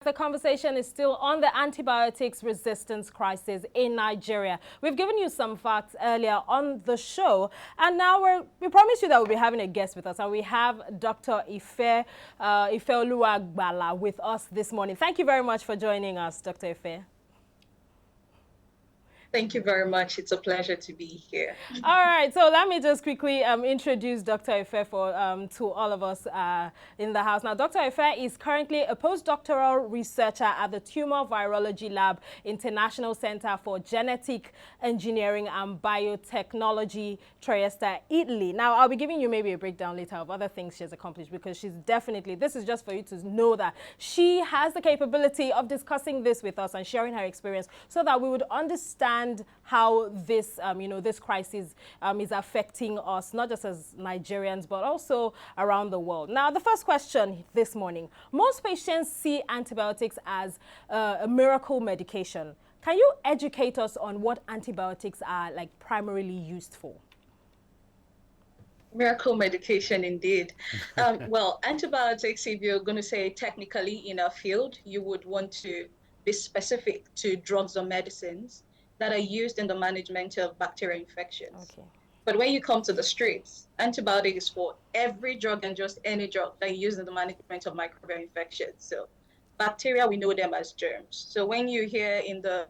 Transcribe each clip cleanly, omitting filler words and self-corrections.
The conversation is still on the antibiotics resistance crisis in Nigeria. We've given you some facts earlier on the show, and now we promised you that we'll be having a guest with us, and we have Dr. Ifeoluwa Gbala with us this morning. Thank you very much for joining us, Dr. Ife. Thank you very much. It's a pleasure to be here. All right, so let me just quickly introduce Dr. Ife to all of us in the house. Now, Dr. Ife is currently a postdoctoral researcher at the Tumor Virology Lab, International Center for Genetic Engineering and Biotechnology, Trieste, Italy. Now, I'll be giving you maybe a breakdown later of other things she has accomplished, because she's definitely, this is just for you to know that she has the capability of discussing this with us and sharing her experience so that we would understand how this, this crisis is affecting us, not just as Nigerians, but also around the world. Now, the first question this morning: most patients see antibiotics as a miracle medication. Can you educate us on what antibiotics are primarily used for? Miracle medication indeed. Well, antibiotics, if you're going to say technically in our field, you would want to be specific to drugs or medicines that are used in the management of bacterial infections. Okay. But when you come to the streets, antibiotics is for every drug and just any drug that you use in the management of microbial infections. So bacteria, we know them as germs. So when you hear in the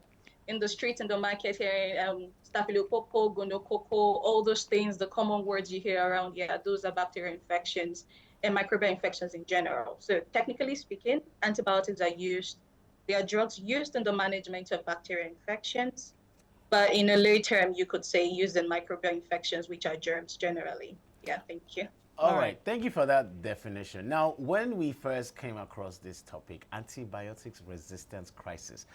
streets, in the market here, staphylococcus, gonococcus, all those things, the common words you hear around, yeah, those are bacterial infections and microbial infections in general. So technically speaking, antibiotics are used. They are drugs used in the management of bacterial infections, but in a lay term, you could say used in microbial infections, which are germs generally. Yeah, thank you. All right, thank you for that definition. Now, when we first came across this topic, antibiotics resistance crisis,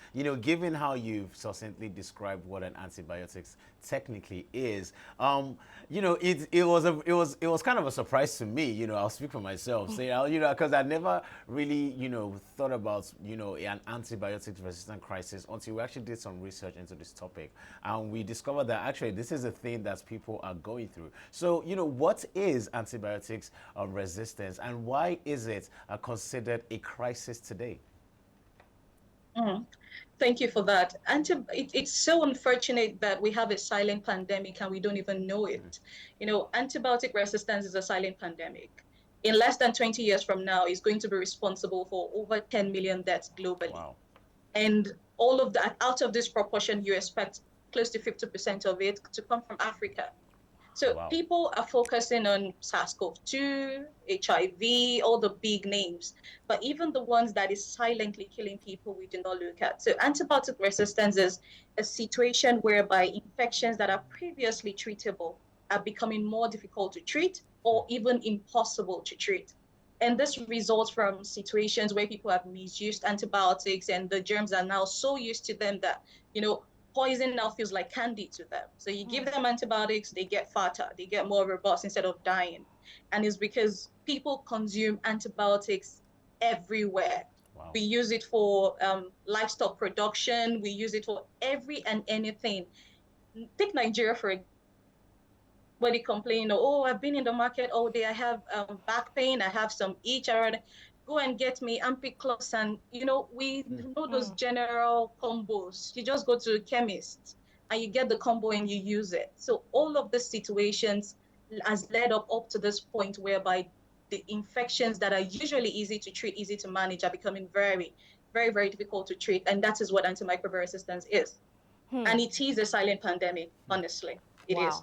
given how you've succinctly described what an antibiotics technically is, it was kind of a surprise to me. I'll speak for myself, because I never really, thought about, an antibiotics resistant crisis until we actually did some research into this topic, and we discovered that actually this is a thing that people are going through. So, what is antibiotics resistance, and why is it considered a crisis today? Thank you for that. It's so unfortunate that we have a silent pandemic and we don't even know it. Antibiotic resistance is a silent pandemic. In less than 20 years from now, it's going to be responsible for over 10 million deaths globally. Wow. And all of that, out of this proportion, you expect close to 50% of it to come from Africa. So wow. People are focusing on SARS-CoV-2, HIV, all the big names, but even the ones that is silently killing people, we do not look at. So antibiotic resistance is a situation whereby infections that are previously treatable are becoming more difficult to treat or even impossible to treat. And this results from situations where people have misused antibiotics and the germs are now so used to them that, poison now feels like candy to them. So you give them antibiotics, they get fatter, they get more robust instead of dying. And it's because people consume antibiotics everywhere. Wow. We use it for livestock production. We use it for every and anything. Take Nigeria for example. Somebody complain, oh, I've been in the market all day. I have back pain. I have some itch around. Go and get me Ampiclox, and we know those general combos. You just go to a chemist and you get the combo and you use it. So all of the situations has led up to this point whereby the infections that are usually easy to treat, easy to manage, are becoming very, very, very difficult to treat. And that is what antimicrobial resistance is. And it is a silent pandemic, honestly. It is.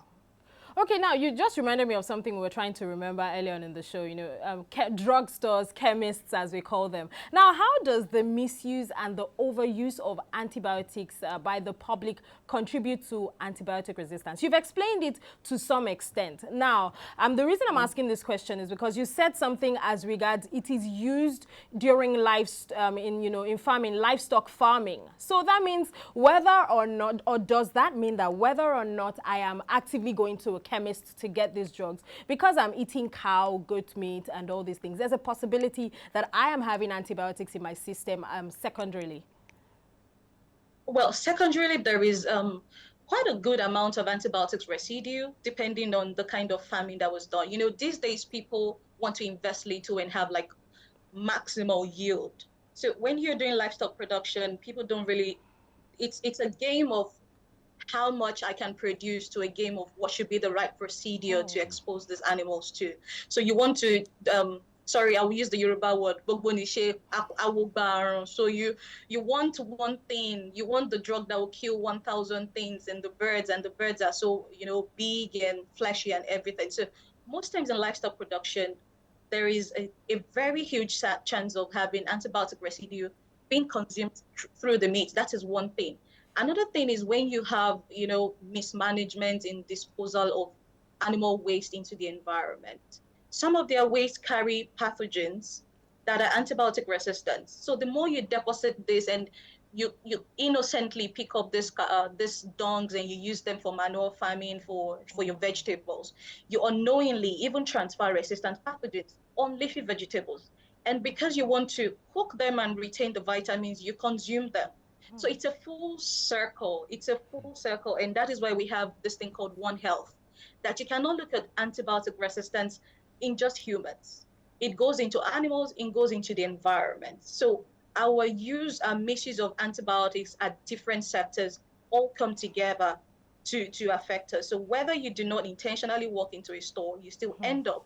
Okay, now you just reminded me of something we were trying to remember earlier on in the show, drugstores, chemists, as we call them. Now, how does the misuse and the overuse of antibiotics by the public contribute to antibiotic resistance? You've explained it to some extent. Now, the reason I'm asking this question is because you said something as regards it is used during in farming, livestock farming. So that means whether or not, or does that mean that whether or not I am actively going to a chemist to get these drugs, because I'm eating cow, goat meat, and all these things, there's a possibility that I am having antibiotics in my system secondarily? Well, secondarily, there is quite a good amount of antibiotics residue, depending on the kind of farming that was done. These days, people want to invest little and have maximal yield. So when you're doing livestock production, people don't really, it's a game of how much I can produce to a game of what should be the right procedure to expose these animals to. So you want to, sorry, I will use the Yoruba word, "Gbogbo awogba." So you want one thing, you want the drug that will kill 1,000 things in the birds, and the birds are so, big and fleshy and everything. So most times in livestock production, there is a very huge chance of having antibiotic residue being consumed through the meat. That is one thing. Another thing is when you have, mismanagement in disposal of animal waste into the environment. Some of their waste carry pathogens that are antibiotic resistant. So the more you deposit this and you innocently pick up this dongs and you use them for manure farming for your vegetables, you unknowingly even transfer resistant pathogens on leafy vegetables. And because you want to cook them and retain the vitamins, you consume them. So it's a full circle. It's a full circle. And that is why we have this thing called One Health, that you cannot look at antibiotic resistance in just humans. It goes into animals, it goes into the environment. So our use and misuse of antibiotics at different sectors all come together to affect us. So whether you do not intentionally walk into a store, you still end up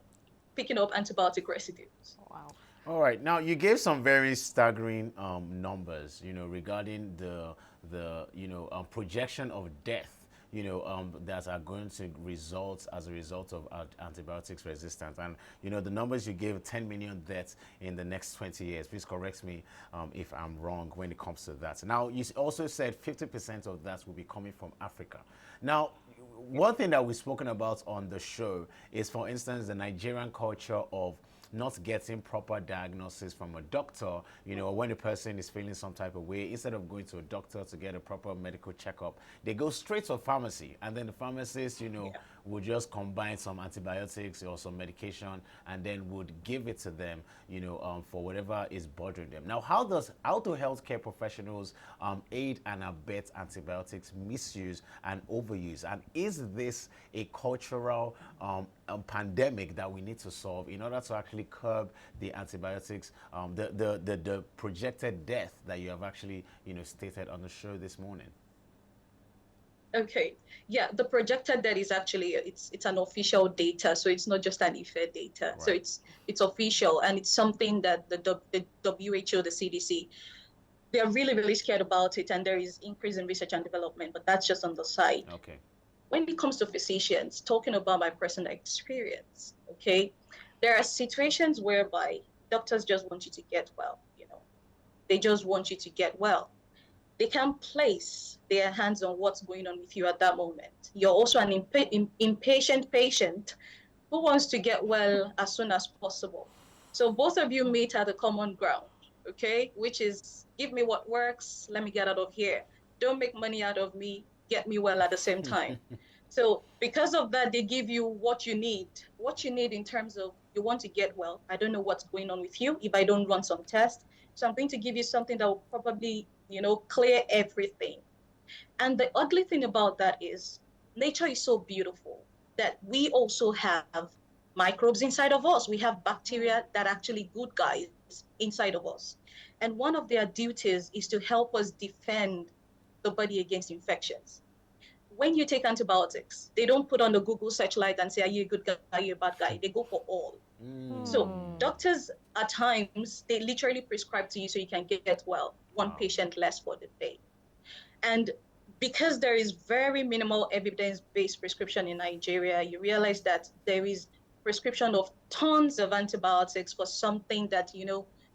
picking up antibiotic residues. Wow. All right. Now you gave some very staggering numbers, regarding the projection of death, that are going to result as a result of antibiotics resistance. And the numbers you gave, 10 million deaths in the next 20 years. Please correct me if I'm wrong when it comes to that. Now you also said 50% of that will be coming from Africa. Now, one thing that we've spoken about on the show is, for instance, the Nigerian culture of not getting proper diagnosis from a doctor, when a person is feeling some type of way, instead of going to a doctor to get a proper medical checkup, they go straight to a pharmacy, and then the pharmacist, would just combine some antibiotics or some medication and then would give it to them, for whatever is bothering them. Now, how do healthcare professionals aid and abet antibiotics misuse and overuse? And is this a cultural pandemic that we need to solve in order to actually curb the antibiotics, the projected death that you have actually, stated on the show this morning? Okay, yeah, the projected debt is actually it's an official data, so it's not just an IFE data. Right. So it's official, and it's something that the WHO, the CDC, they are really, really scared about it, and there is increase in research and development, but that's just on the side. Okay. When it comes to physicians, talking about my personal experience, okay, there are situations whereby doctors just want you to get well, they just want you to get well. They can place their hands on what's going on with you at that moment. You're also an impatient patient who wants to get well as soon as possible. So both of you meet at a common ground, okay? Which is, give me what works, let me get out of here. Don't make money out of me, get me well at the same time. So because of that, they give you what you need in terms of you want to get well. I don't know what's going on with you if I don't run some tests. So I'm going to give you something that will probably, clear everything. And the ugly thing about that is nature is so beautiful that we also have microbes inside of us. We have bacteria that are actually good guys inside of us. And one of their duties is to help us defend the body against infections. When you take antibiotics, they don't put on the Google searchlight and say, are you a good guy, are you a bad guy? They go for all. So doctors, at times, they literally prescribe to you so you can get well, one patient less for the day. And because there is very minimal evidence-based prescription in Nigeria, you realize that there is prescription of tons of antibiotics for something that,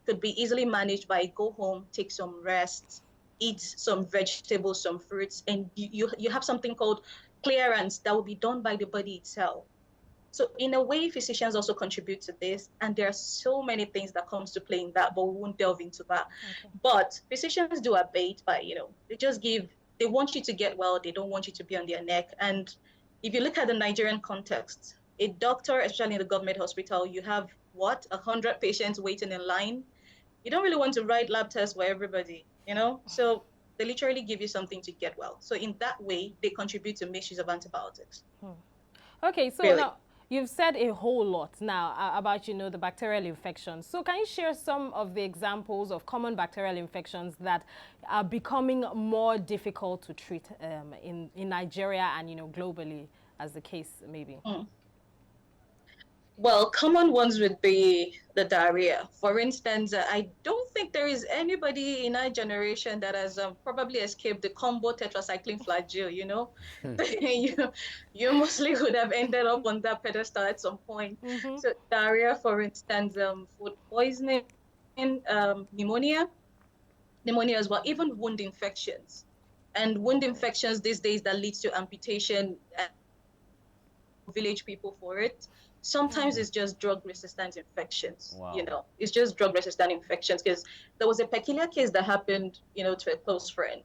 could be easily managed by go home, take some rest, eat some vegetables, some fruits, and you have something called clearance that will be done by the body itself. So in a way, physicians also contribute to this, and there are so many things that comes to play in that, but we won't delve into that. Okay. But physicians do abate by, they want you to get well, they don't want you to be on their neck. And if you look at the Nigerian context, a doctor, especially in the government hospital, you have 100 patients waiting in line. You don't really want to write lab tests for everybody, So they literally give you something to get well. So in that way, they contribute to misuse of antibiotics. Okay, so really? now, you've said a whole lot now about, the bacterial infections. So can you share some of the examples of common bacterial infections that are becoming more difficult to treat in Nigeria and, globally, as the case may be? Well, common ones would be the diarrhea. For instance, I don't think there is anybody in our generation that has probably escaped the combo tetracycline flagell, you, you mostly would have ended up on that pedestal at some point. So diarrhea, for instance, food poisoning, pneumonia as well, even wound infections. And wound infections these days that leads to amputation, village people for it. Sometimes it's just drug-resistant infections. Wow. It's just drug-resistant infections, because there was a peculiar case that happened, to a close friend.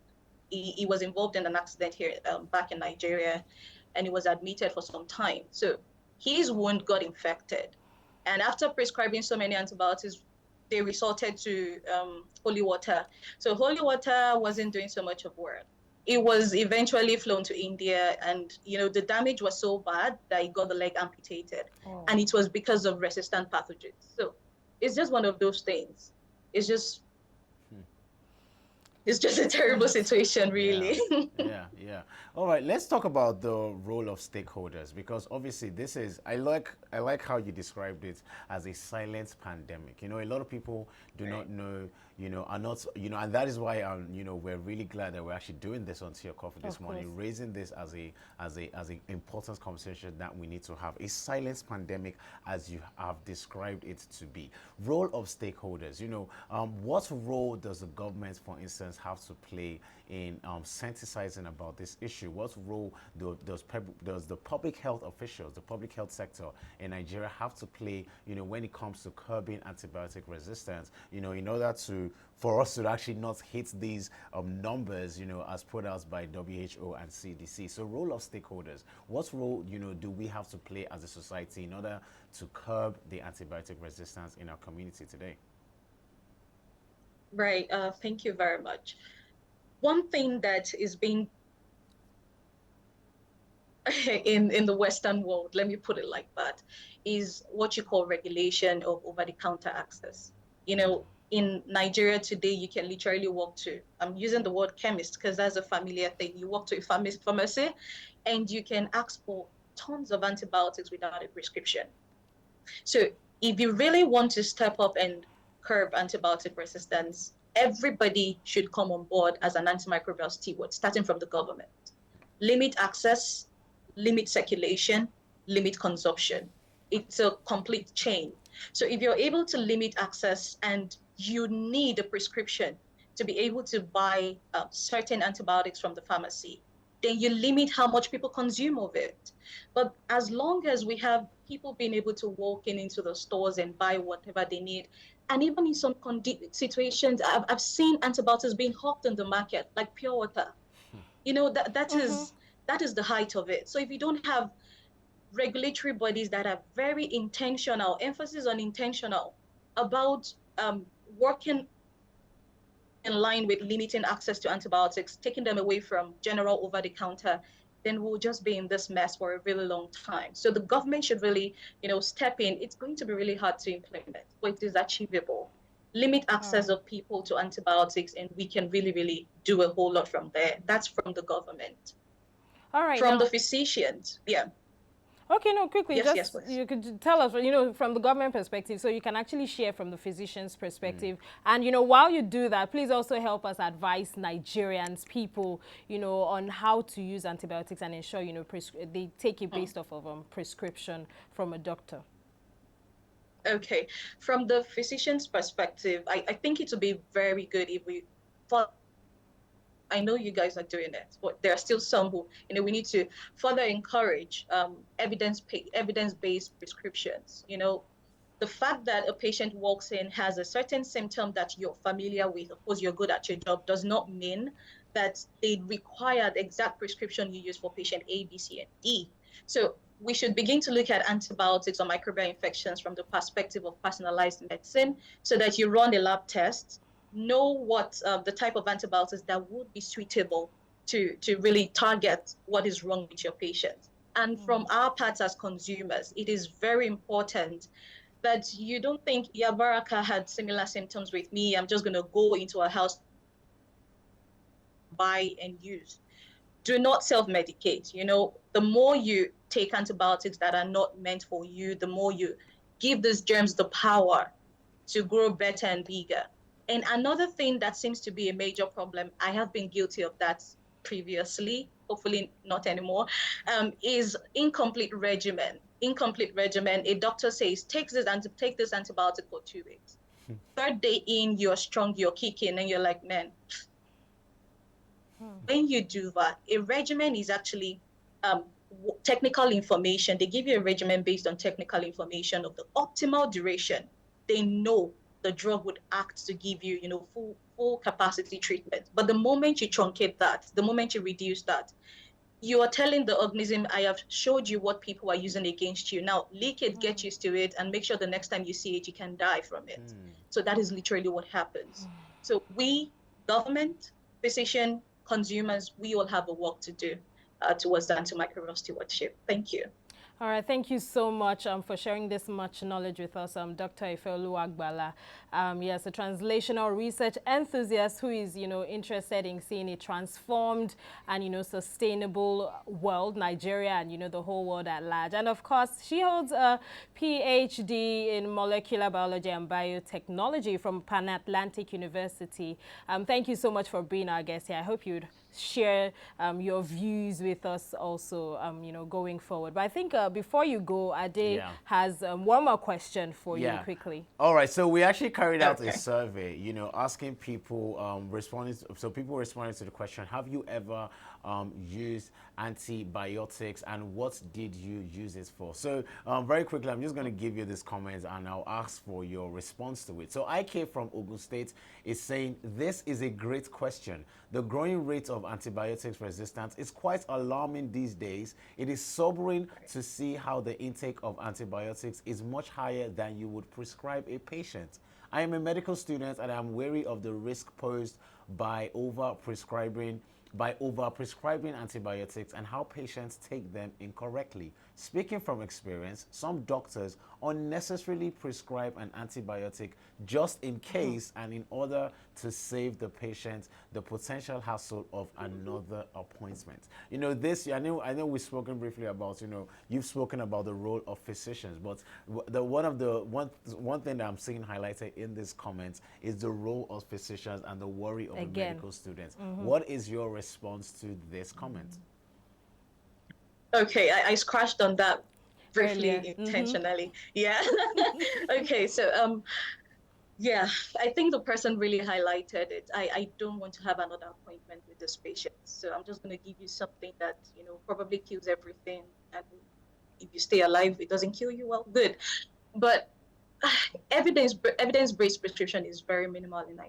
He was involved in an accident here back in Nigeria, and he was admitted for some time. So his wound got infected, and after prescribing so many antibiotics, they resorted to holy water. So holy water wasn't doing so much of work. It was eventually flown to India, and the damage was so bad that he got the leg amputated. And it was because of resistant pathogens. So it's just one of those things. It's just a terrible situation, really. Yeah. All right, let's talk about the role of stakeholders, because obviously this is, I like how you described it as a silent pandemic. A lot of people do not know, are not, and that is why we're really glad that we're actually doing this on Tea or Coffee this morning, raising this as a important conversation that we need to have. A silent pandemic, as you have described it to be. Role of stakeholders. What role does the government, for instance, have to play in sensitizing about this issue? What role does the public health officials, the public health sector in Nigeria have to play, when it comes to curbing antibiotic resistance, in order for us to actually not hit these numbers, as put out by WHO and CDC? So role of stakeholders, what role, do we have to play as a society in order to curb the antibiotic resistance in our community today? Right. Thank you very much. One thing that is being in the Western world, let me put it like that, is what you call regulation of over-the-counter access. In Nigeria today, you can literally walk to, I'm using the word chemist because that's a familiar thing. You walk to a pharmacy and you can ask for tons of antibiotics without a prescription. So if you really want to step up and curb antibiotic resistance, everybody should come on board as an antimicrobial steward, starting from the government. Limit access, limit circulation, limit consumption. It's a complete chain. So if you're able to limit access and you need a prescription to be able to buy certain antibiotics from the pharmacy, then you limit how much people consume of it. But as long as we have people being able to walk into the stores and buy whatever they need, and even in some situations, I've seen antibiotics being hawked in the market, like pure water. That is the height of it. So if you don't have regulatory bodies that are very intentional, emphasis on intentional, about working in line with limiting access to antibiotics, taking them away from general over-the-counter, then we'll just be in this mess for a really long time. So the government should really, step in. It's going to be really hard to implement, but it is achievable. Limit access of people to antibiotics, and we can really, really do a whole lot from there. That's from the government. All right. From the physicians, yeah. Okay, no, quickly, yes, you could tell us, from the government perspective, so you can actually share from the physician's perspective. And, while you do that, please also help us advise Nigerians, people, on how to use antibiotics and ensure, they take it based off of prescription from a doctor. Okay, from the physician's perspective, I think it would be very good if we follow. I know you guys are doing it, but there are still some who, we need to further encourage evidence-based prescriptions. The fact that a patient walks in, has a certain symptom that you're familiar with, of course you're good at your job, does not mean that they require the exact prescription you use for patient A, B, C, and D. So we should begin to look at antibiotics or microbial infections from the perspective of personalized medicine, so that you run a lab test, know what the type of antibiotics that would be suitable to really target what is wrong with your patient. And from our parts as consumers, it is very important that you don't think, yeah, Baraka had similar symptoms with me. I'm just going to go into a house, buy and use. Do not self-medicate. The more you take antibiotics that are not meant for you, the more you give these germs the power to grow better and bigger. And another thing that seems to be a major problem, I have been guilty of that previously, hopefully not anymore, is incomplete regimen. Incomplete regimen, a doctor says, take this antibiotic for 2 weeks. Third day in, you're strong, you're kicking, and you're like, man, when you do that, a regimen is actually technical information. They give you a regimen based on technical information of the optimal duration. They know the drug would act to give you, full capacity treatment. But the moment you truncate that, the moment you reduce that, you are telling the organism, I have showed you what people are using against you. Now, lick it, get used to it, and make sure the next time you see it, you can die from it. So that is literally what happens. So we, government, physician, consumers, we all have a work to do towards the antimicrobial stewardship. Thank you. All right, thank you so much for sharing this much knowledge with us, Dr. Ifeoluwa Gbala. Yes, a translational research enthusiast who is, interested in seeing a transformed and, sustainable world, Nigeria and, the whole world at large. And of course, she holds a PhD in molecular biology and biotechnology from Pan Atlantic University. Thank you so much for being our guest here. I hope you'd share your views with us also, going forward. But I think before you go, Ade has one more question for you quickly. All right, so we actually carried out a survey, asking people, people responded to the question, have you ever used antibiotics and what did you use it for? So very quickly, I'm just going to give you these comments and I'll ask for your response to it. So IK from Ogun State is saying, this is a great question. The growing rate of antibiotics resistance is quite alarming these days. It is sobering to see how the intake of antibiotics is much higher than you would prescribe a patient. I am a medical student and I'm wary of the risk posed by over-prescribing antibiotics and how patients take them incorrectly. Speaking from experience, some doctors unnecessarily prescribe an antibiotic just in case and in order to save the patient the potential hassle of another appointment. I know we've spoken briefly about, you've spoken about the role of physicians, but one thing that I'm seeing highlighted in these comments is the role of physicians and the worry of the medical students. What is your response to this comment? Okay, I scratched on that briefly intentionally. Yeah. Okay, so I think the person really highlighted it. I don't want to have another appointment with this patient, so I'm just going to give you something that probably kills everything, and if you stay alive, it doesn't kill you. Well, good, but evidence-based prescription is very minimal in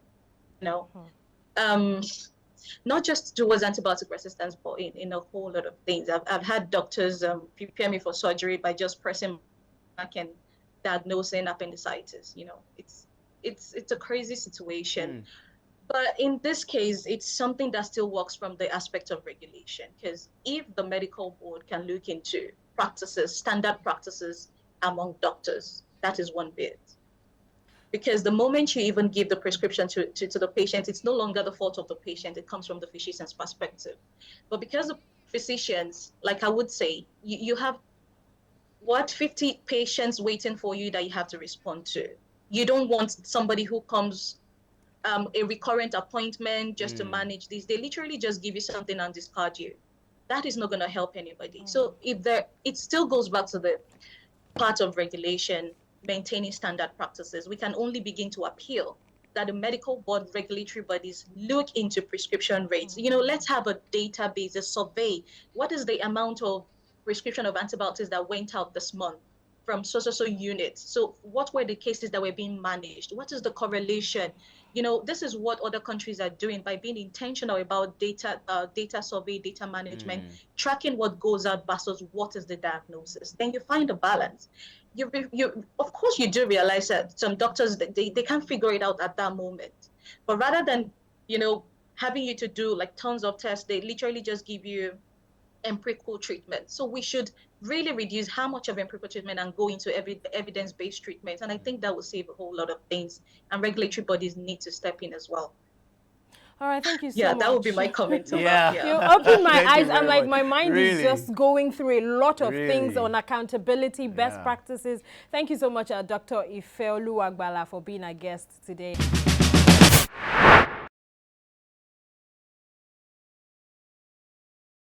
not just towards antibiotic resistance, but in a whole lot of things. I've had doctors prepare me for surgery by just pressing back and diagnosing appendicitis. It's a crazy situation. But in this case, it's something that still works from the aspect of regulation, because if the medical board can look into standard practices among doctors, that is one bit. Because the moment you even give the prescription to the patient, it's no longer the fault of the patient. It comes from the physician's perspective. But because the physicians, like I would say, you have 50 patients waiting for you that you have to respond to. You don't want somebody who comes a recurrent appointment just to manage this. They literally just give you something and discard you. That is not going to help anybody. So it still goes back to the part of regulation, maintaining standard practices. We can only begin to appeal that the medical board regulatory bodies look into prescription rates. Let's have a database, a survey. What is the amount of prescription of antibiotics that went out this month from so units? So what were the cases that were being managed? What is the correlation? This is what other countries are doing by being intentional about data survey, data management, tracking what goes out versus what is the diagnosis. Then you find a balance. You of course you do realize that some doctors they can't figure it out at that moment, but rather than having you to do like tons of tests, they literally just give you empirical treatment. So we should really reduce how much of empirical treatment and go into evidence-based treatment. And I think that will save a whole lot of things. And regulatory bodies need to step in as well. All right, thank you so much. Yeah, that would be my comment. Yeah. You opened my Thank you eyes. I'm very like, much. my mind Really? is just going through a lot of things Really? on accountability, best Yeah. practices. Thank you so much, Dr. Ifeoluwa Gbala, for being our guest today.